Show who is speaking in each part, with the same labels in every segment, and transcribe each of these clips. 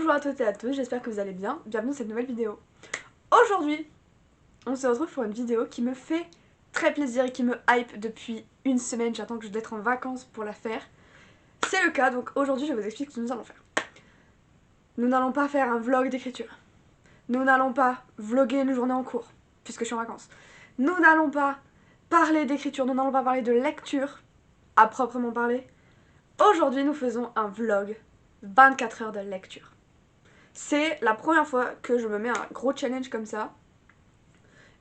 Speaker 1: Bonjour à toutes et à tous, j'espère que vous allez bien, bienvenue dans cette nouvelle vidéo. Aujourd'hui, on se retrouve pour une vidéo qui me fait très plaisir et qui me hype depuis une semaine, j'attends que je dois être en vacances pour la faire. C'est le cas, donc aujourd'hui je vous explique ce que nous allons faire. Nous n'allons pas faire un vlog d'écriture. Nous n'allons pas vlogger une journée en cours, puisque je suis en vacances. Nous n'allons pas parler d'écriture, nous n'allons pas parler de lecture, à proprement parler. Aujourd'hui nous faisons un vlog 24 heures de lecture. C'est la première fois que je me mets un gros challenge comme ça.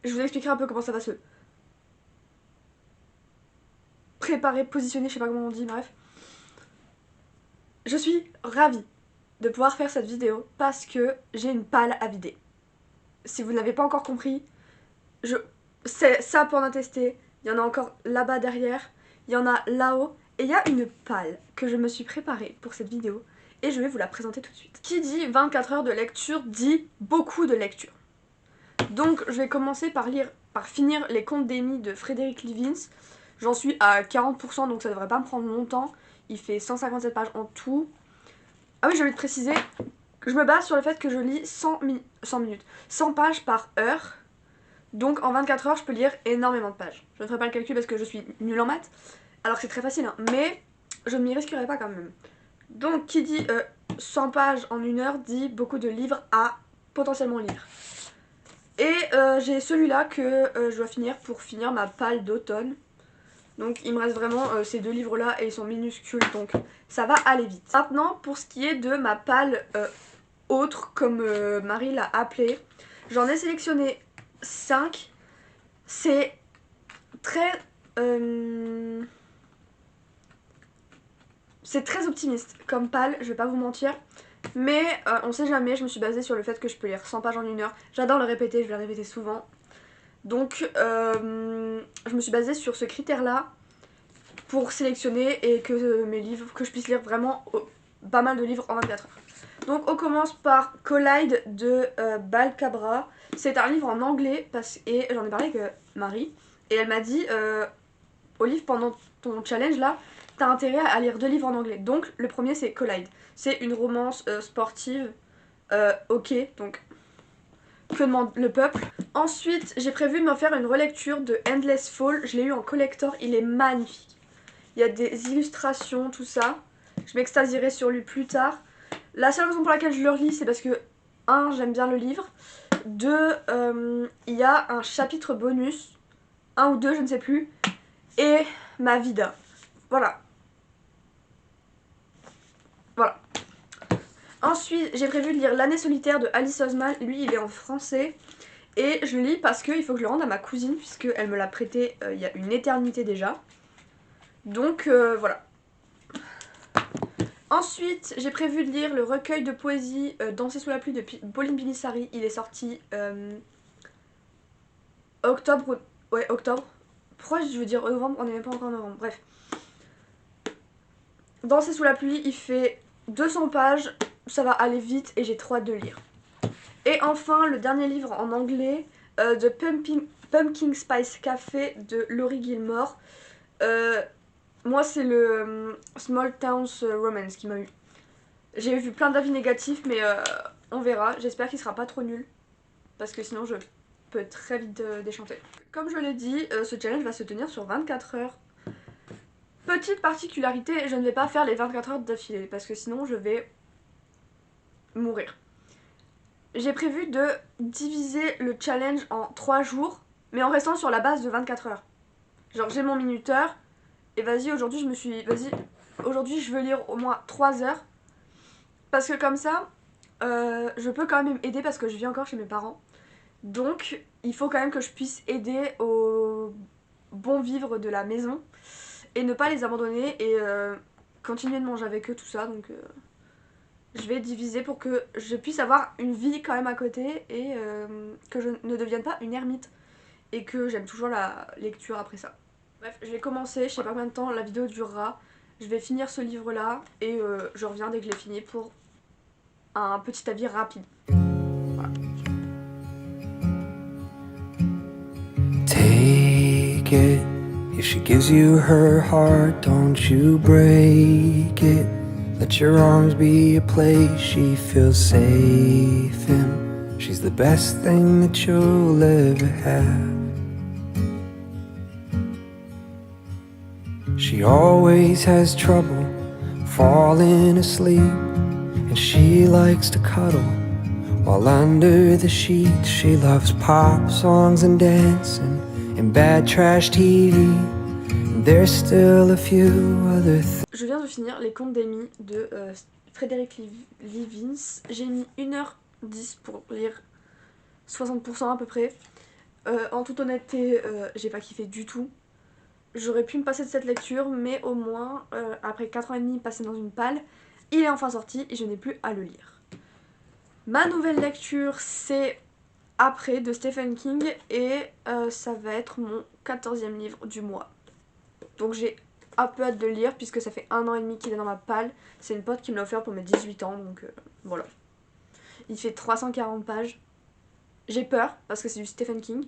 Speaker 1: Je vous expliquerai un peu comment ça va se préparer, positionner, je sais pas comment on dit, bref. Je suis ravie de pouvoir faire cette vidéo parce que j'ai une palle à vider. Si vous ne l'avez pas encore compris, c'est ça pour en attester. Il y en a encore là-bas derrière, il y en a là-haut, et il y a une palle que je me suis préparée pour cette vidéo. Et je vais vous la présenter tout de suite. Qui dit 24 heures de lecture dit beaucoup de lecture. Donc je vais commencer par finir les contes d'Amy de Frédéric Livins. J'en suis à 40% donc ça devrait pas me prendre longtemps. Il fait 157 pages en tout. Ah oui, j'ai oublié de préciser que je me base sur le fait que je lis 100 pages par heure. Donc en 24 heures je peux lire énormément de pages. Je ne ferai pas le calcul parce que je suis nulle en maths. Alors que c'est très facile hein, mais je ne m'y risquerai pas quand même. Donc qui dit 100 pages en une heure dit beaucoup de livres à potentiellement lire. Et j'ai celui-là que je dois finir pour finir ma palle d'automne. Donc il me reste vraiment ces deux livres-là et ils sont minuscules donc ça va aller vite. Maintenant pour ce qui est de ma palle autre comme Marie l'a appelée, j'en ai sélectionné 5. C'est très... c'est très optimiste comme palle, je vais pas vous mentir. Mais on sait jamais, je me suis basée sur le fait que je peux lire 100 pages en une heure. J'adore le répéter, je vais le répéter souvent. Donc je me suis basée sur ce critère là pour sélectionner et que mes livres, que je puisse lire vraiment pas mal de livres en 24 heures. Donc on commence par Collide de Balcabra. C'est un livre en anglais et j'en ai parlé avec Marie et elle m'a dit Olive, pendant ton challenge là, t'as intérêt à lire 2 livres en anglais. Donc le premier c'est Collide. C'est une romance sportive. Ok, donc que demande le peuple. Ensuite j'ai prévu de me faire une relecture de Endless Fall. Je l'ai eu en collector, il est magnifique. Il y a des illustrations, tout ça. Je m'extasierai sur lui plus tard. La seule raison pour laquelle je le relis c'est parce que 1, j'aime bien le livre. 2, il y a un chapitre bonus. 1 ou 2, je ne sais plus. Et ma vida. Voilà. Voilà. Ensuite, j'ai prévu de lire L'année solitaire de Alice Oseman. Lui, il est en français. Et je le lis parce qu'il faut que je le rende à ma cousine, puisqu'elle me l'a prêté il y a une éternité déjà. Donc, voilà. Ensuite, j'ai prévu de lire le recueil de poésie Danser sous la pluie de Pauline Binisari. Il est sorti octobre. Ouais, octobre. Pourquoi je veux dire novembre? On n'est même pas encore en novembre. Bref. Danser sous la pluie, il fait 200 pages. Ça va aller vite et j'ai trop hâte de lire. Et enfin, le dernier livre en anglais, The Pumpkin Spice Café de Laurie Gilmore. Moi, c'est le Small Towns Romance qui m'a eu. J'ai vu plein d'avis négatifs, mais on verra. J'espère qu'il sera pas trop nul. Parce que sinon, je peux très vite déchanter. Comme je l'ai dit, ce challenge va se tenir sur 24 heures. Petite particularité, je ne vais pas faire les 24 heures d'affilée. Parce que sinon, je vais mourir. J'ai prévu de diviser le challenge en 3 jours, mais en restant sur la base de 24 heures. Genre, j'ai mon minuteur. Et vas-y, aujourd'hui aujourd'hui je veux lire au moins 3 heures. Parce que comme ça, je peux quand même aider parce que je vis encore chez mes parents. Donc, il faut quand même que je puisse aider au bon vivre de la maison. Et ne pas les abandonner et continuer de manger avec eux, tout ça. Donc, je vais diviser pour que je puisse avoir une vie quand même à côté. Et que je ne devienne pas une ermite. Et que j'aime toujours la lecture après ça. Bref, je vais commencer, je sais pas combien de temps la vidéo durera. Je vais finir ce livre là et je reviens dès que je l'ai fini pour un petit avis rapide. Voilà.
Speaker 2: Take it, if she gives you her heart, don't you break it. Let your arms be a place she feels safe in. She's the best thing that you'll ever have. She always has trouble falling asleep, and she likes to cuddle while under the sheets. She loves pop songs and dancing and bad trash TV. And there's still a few other things.
Speaker 1: Je viens de finir Les Contes d'Amy de Frédéric Livins. J'ai mis 1h10 pour lire 60% à peu près. En toute honnêteté, j'ai pas kiffé du tout. J'aurais pu me passer de cette lecture, mais au moins, après 4 ans et demi passés dans une palle, il est enfin sorti et je n'ai plus à le lire. Ma nouvelle lecture, c'est Après de Stephen King et ça va être mon 14e livre du mois. Donc j'ai un peu hâte de le lire puisque ça fait 1 an et demi qu'il est dans ma palle. C'est une pote qui me l'a offert pour mes 18 ans, donc voilà. Il fait 340 pages. J'ai peur parce que c'est du Stephen King,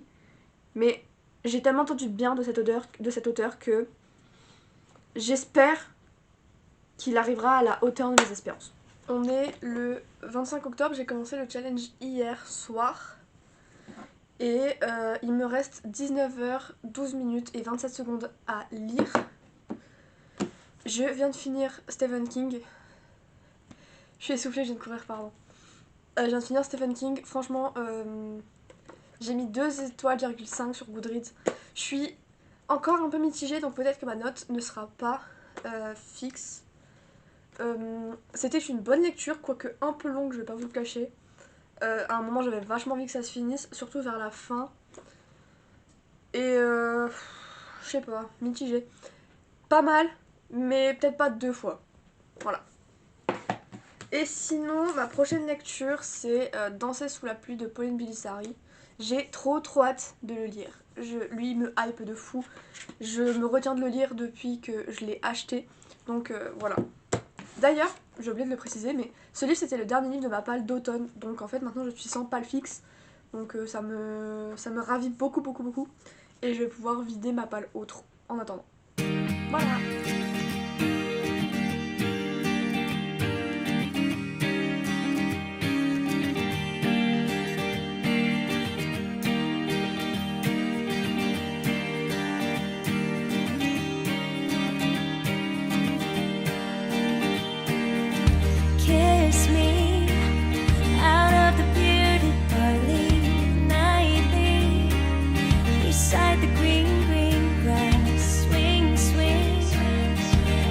Speaker 1: mais j'ai tellement entendu de bien de cet auteur que j'espère qu'il arrivera à la hauteur de mes espérances. On est le 25 octobre, j'ai commencé le challenge hier soir. Et il me reste 19h12 minutes et 27 secondes à lire. Je viens de finir Stephen King. Je suis essoufflée, je viens de courir, pardon. Je viens de finir Stephen King. Franchement, j'ai mis 2 étoiles, 5 sur Goodreads. Je suis encore un peu mitigée, donc peut-être que ma note ne sera pas fixe. C'était une bonne lecture, quoique un peu longue, je vais pas vous le cacher. À un moment, j'avais vachement envie que ça se finisse, surtout vers la fin. Et je sais pas, mitigée. Pas mal, mais peut-être pas 2 fois. Voilà. Et sinon, ma prochaine lecture, c'est Danser sous la pluie de Pauline Bilisari. J'ai trop hâte de le lire. Lui, il me hype de fou. Je me retiens de le lire depuis que je l'ai acheté. Donc voilà. D'ailleurs, j'ai oublié de le préciser, mais ce livre, c'était le dernier livre de ma palle d'automne. Donc en fait, maintenant, je suis sans palle fixe. Donc ça me ravit beaucoup. Et je vais pouvoir vider ma palle autre en attendant. Voilà.
Speaker 3: Kiss me out of the bearded barley nightly beside the green grass. Swing,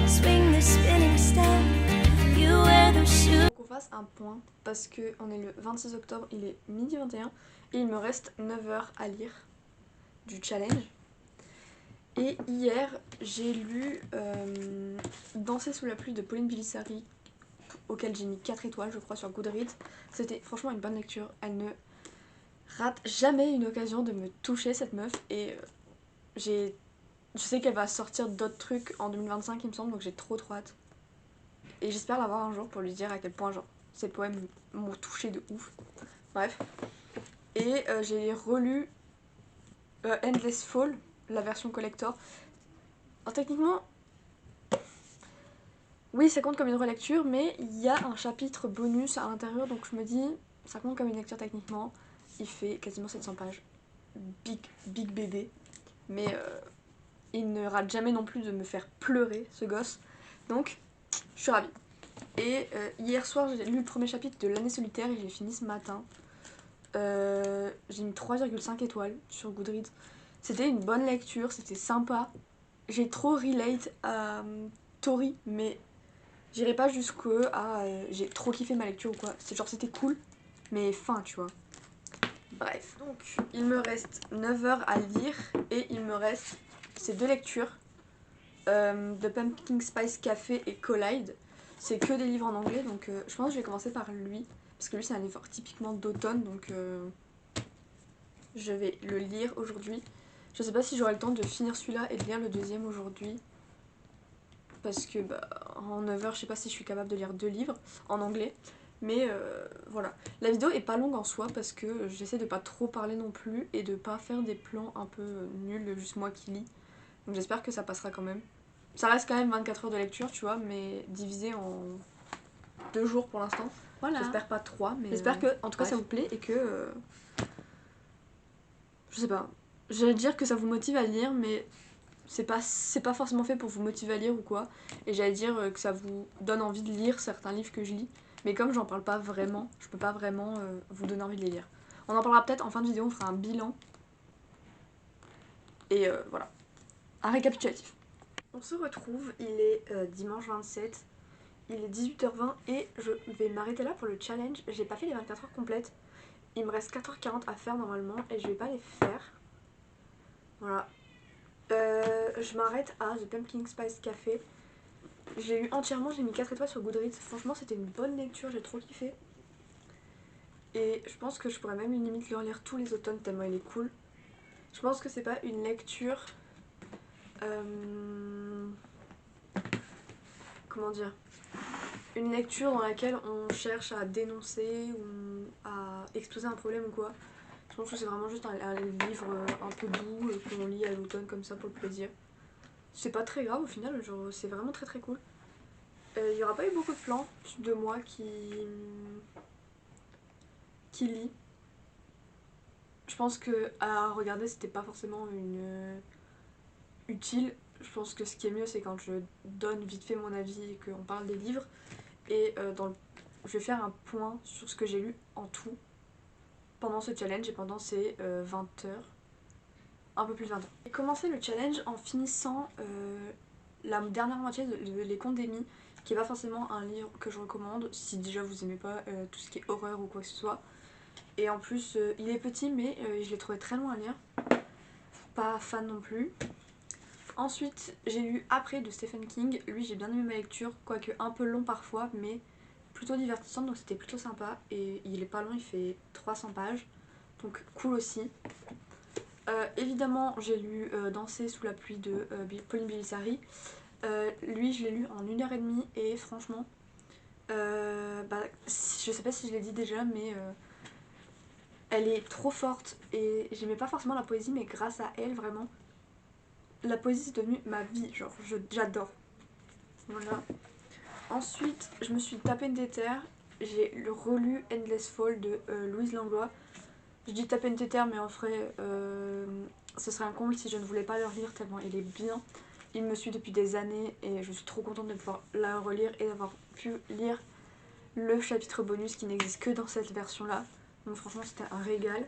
Speaker 3: swing the spinning stone. You wear those shoes.
Speaker 1: Qu'on fasse un point parce que on est le 26 octobre, il est midi 21 et il me reste 9 heures à lire du challenge. Et hier, j'ai lu Danser sous la pluie de Pauline Bilisari, auquel j'ai mis 4 étoiles je crois sur Goodreads. C'était franchement une bonne lecture, elle ne rate jamais une occasion de me toucher cette meuf et je sais qu'elle va sortir d'autres trucs en 2025 il me semble, donc j'ai trop hâte. Et j'espère l'avoir un jour pour lui dire à quel point genre ses poèmes m'ont touché de ouf. Bref. Et j'ai relu Endless Fall, la version collector. Alors techniquement, oui ça compte comme une relecture, mais il y a un chapitre bonus à l'intérieur, donc je me dis, ça compte comme une lecture techniquement. Il fait quasiment 700 pages. Big bébé. Mais il ne rate jamais non plus de me faire pleurer, ce gosse. Donc, je suis ravie. Et hier soir, j'ai lu le premier chapitre de L'année solitaire et j'ai fini ce matin. J'ai mis 3,5 étoiles sur Goodreads. C'était une bonne lecture, c'était sympa. J'ai trop relate à Tori, mais j'irai pas jusque à j'ai trop kiffé ma lecture ou quoi. C'est genre c'était cool, mais fin, tu vois. Bref, donc il me reste 9 heures à lire et il me reste ces 2 lectures de Pumpkin Spice Café et Collide. C'est que des livres en anglais, donc je pense que je vais commencer par lui, parce que lui c'est un livre typiquement d'automne, donc je vais le lire aujourd'hui. Je sais pas si j'aurai le temps de finir celui-là et de lire le deuxième aujourd'hui, parce que bah, en 9 heures je sais pas si je suis capable de lire 2 livres en anglais. Mais voilà, la vidéo est pas longue en soi parce que j'essaie de pas trop parler non plus et de pas faire des plans un peu nuls, juste moi qui lis. Donc j'espère que ça passera quand même. Ça reste quand même 24 heures de lecture, tu vois, mais divisé en 2 jours pour l'instant.
Speaker 4: Voilà.
Speaker 1: J'espère pas 3, mais...
Speaker 4: J'espère que, en tout cas,
Speaker 1: bref.
Speaker 4: ça vous plaît et que... je sais pas. J'allais dire que ça vous motive à lire, mais c'est pas forcément fait pour vous motiver à lire ou quoi. Et j'allais dire que ça vous donne envie de lire certains livres que je lis. Mais comme j'en parle pas vraiment, je peux pas vraiment vous donner envie de les lire. On en parlera peut-être en fin de vidéo, on fera un bilan. Et voilà. Un récapitulatif. On se retrouve, il est dimanche 27. Il est 18h20 et je vais m'arrêter là pour le challenge. J'ai pas fait les 24 heures complètes. Il me reste 4h40 à faire normalement et je vais pas les faire. Voilà. Je m'arrête à The Pumpkin Spice Café. J'ai lu entièrement, j'ai mis 4 étoiles sur Goodreads. Franchement, c'était une bonne lecture, j'ai trop kiffé. Et je pense que je pourrais même limite le relire tous les automnes tellement il est cool. Je pense que c'est pas une lecture... comment dire, une lecture dans laquelle on cherche à dénoncer ou à exposer un problème ou quoi. Je pense que c'est vraiment juste un livre un peu doux qu'on lit à l'automne comme ça pour le plaisir. C'est pas très grave au final, genre c'est vraiment très très cool. Il y aura pas eu beaucoup de plans de moi qui lit. Je pense que à regarder c'était pas forcément utile. Je pense que ce qui est mieux c'est quand je donne vite fait mon avis et qu'on parle des livres. Et je vais faire un point sur ce que j'ai lu en tout pendant ce challenge et pendant ces 20 heures. Un peu plus de 20 heures. J'ai commencé le challenge en finissant la dernière moitié de Les Contes d'Amy, qui est pas forcément un livre que je recommande si déjà vous aimez pas tout ce qui est horreur ou quoi que ce soit. Et en plus il est petit mais je l'ai trouvé très long à lire. Pas fan non plus. Ensuite j'ai lu Après de Stephen King. Lui j'ai bien aimé ma lecture, quoique un peu long parfois mais plutôt divertissante, donc c'était plutôt sympa. Et il est pas long, il fait 300 pages, donc cool aussi. Évidemment j'ai lu Danser sous la pluie de Pauline Bilisari. Lui je l'ai lu en 1h30 et franchement je sais pas si je l'ai dit déjà mais elle est trop forte et j'aimais pas forcément la poésie mais grâce à elle vraiment la poésie c'est devenu ma vie, genre j'adore. Voilà. Ensuite je me suis tapé une déterre, j'ai relu Endless Fall de Louise Langlois. Je dis taper une déterre mais en vrai ce serait un comble si je ne voulais pas le relire tellement il est bien. Il me suit depuis des années et je suis trop contente de pouvoir la relire et d'avoir pu lire le chapitre bonus qui n'existe que dans cette version là. Donc franchement c'était un régal.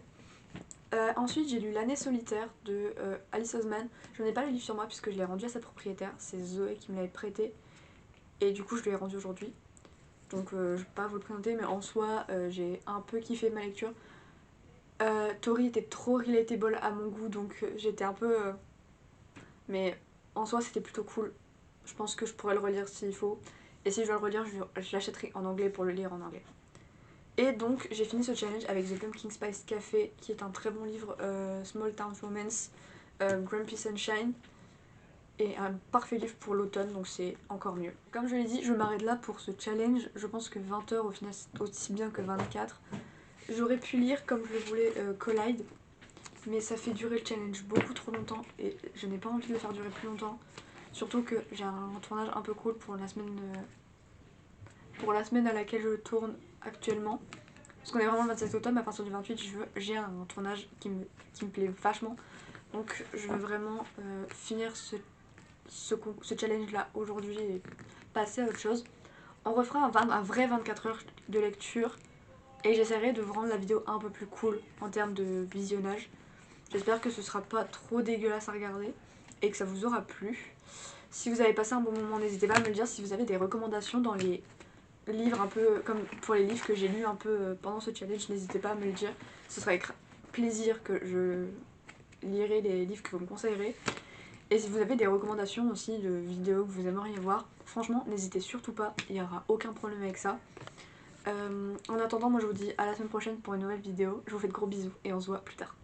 Speaker 4: Ensuite j'ai lu L'année solitaire de Alice Oseman. Je n'ai pas le livre sur moi puisque je l'ai rendu à sa propriétaire. C'est Zoé qui me l'avait prêté. Et du coup je lui ai rendu aujourd'hui. Donc je vais pas vous le présenter mais en soi j'ai un peu kiffé ma lecture. Tori était trop relatable à mon goût donc j'étais un peu... mais en soi c'était plutôt cool. Je pense que je pourrais le relire s'il faut. Et si je dois le relire je l'achèterai en anglais pour le lire en anglais. Et donc j'ai fini ce challenge avec The Pumpkin Spice Café qui est un très bon livre, Small Town Romance, Grumpy Sunshine. Et un parfait livre pour l'automne donc c'est encore mieux. Comme je l'ai dit je m'arrête là pour ce challenge. Je pense que 20 heures au final c'est aussi bien que 24. J'aurais pu lire comme je le voulais Collide, mais ça fait durer le challenge beaucoup trop longtemps et je n'ai pas envie de le faire durer plus longtemps. Surtout que j'ai un tournage un peu cool pour la semaine à laquelle je tourne actuellement. Parce qu'on est vraiment le 27 octobre, mais à partir du 28 j'ai un tournage qui me plaît vachement. Donc je veux vraiment finir ce challenge là aujourd'hui et passer à autre chose. On refera un vrai 24 heures de lecture. Et j'essaierai de vous rendre la vidéo un peu plus cool en termes de visionnage. J'espère que ce sera pas trop dégueulasse à regarder et que ça vous aura plu. Si vous avez passé un bon moment, n'hésitez pas à me le dire. Si vous avez des recommandations dans les livres, un peu comme pour les livres que j'ai lus un peu pendant ce challenge, n'hésitez pas à me le dire. Ce sera avec plaisir que je lirai les livres que vous me conseillerez. Et si vous avez des recommandations aussi de vidéos que vous aimeriez voir, franchement n'hésitez surtout pas, il n'y aura aucun problème avec ça. En attendant, moi je vous dis à la semaine prochaine pour une nouvelle vidéo. Je vous fais de gros bisous et on se voit plus tard.